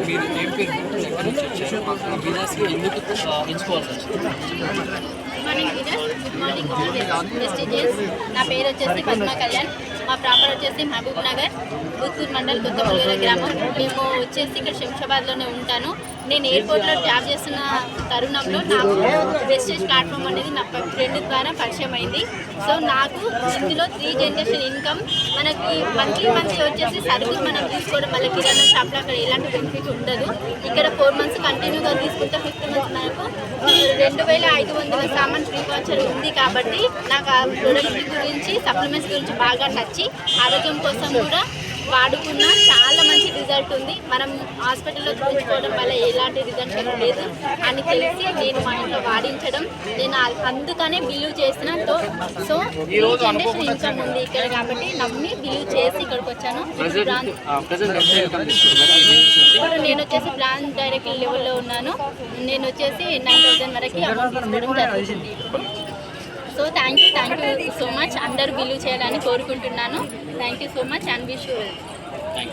మీరు ఏం పేరు ఎక్కడి నుంచి వచ్చారు మాకు బిజినెస్కి ఎందుకు ఎంచుకోవాల్సి వచ్చింది? Morning leaders, good morning all prestigious. నా పేరు వచ్చేసి పద్మ కళ్యాణ్. మా ప్రాపర్ వచ్చేసి మహబూబ్ నగర్, గుత్తూరు మండల్, కొత్తపల్లి గ్రామం. మేము వచ్చేసి ఇక్కడ శంషాబాద్లోనే ఉంటాను. నేను ఎయిర్పోర్ట్లో జాబ్ చేస్తున్న తరుణంలో నాకు వెస్టేజ్ ప్లాట్ఫామ్ అనేది నా ఫ్రెండ్ ద్వారా పరిచయం అయింది. సో నాకు ఇందులో 3 జనరేషన్ ఇన్కమ్, మనకి మంత్లీ వచ్చేసి సరుకులు మనం తీసుకోవడం వల్ల కిరాణా షాప్లో అక్కడ ఎలాంటి బెనిఫిట్ ఉండదు. ఇక్కడ 4 మంత్స్ కంటిన్యూగా తీసుకుంటే 5th మంత్ మనకు 2500 సామాన్ ఫ్రీ వాచర్ ఉంది. కాబట్టి నాకు ఆ ప్రొడక్ట్ గురించి, సప్లిమెంట్స్ గురించి బాగా నచ్చి ఆరోగ్యం కోసం కూడా వాడుకున్న చాలా మంచి రిజల్ట్ ఉంది. మనం హాస్పిటల్లో చూపించుకోవడం వల్ల ఎలాంటి రిజల్ట్ లేదు అని తెలిసి నేను మా ఇంట్లో వాడించడం, నేను అందుకనే బిలీవ్ చేసిన. సో ఈ జనరేషన్ ఇన్కమ్ ఉంది ఇక్కడ కాబట్టి నమ్మి బిలీవ్ చేసి ఇక్కడికి వచ్చాను. ఇప్పుడు నేను వచ్చేసి బ్రాంచ్ డైరెక్టర్ లెవెల్లో ఉన్నాను. నేను వచ్చేసి 9000 వరకు అమౌంట్ తీసుకోవడం జరుగుతుంది. So thank you so much. అందరూ బిలీవ్ చేయాలని కోరుకుంటున్నాను. Thank you so much and wish you well.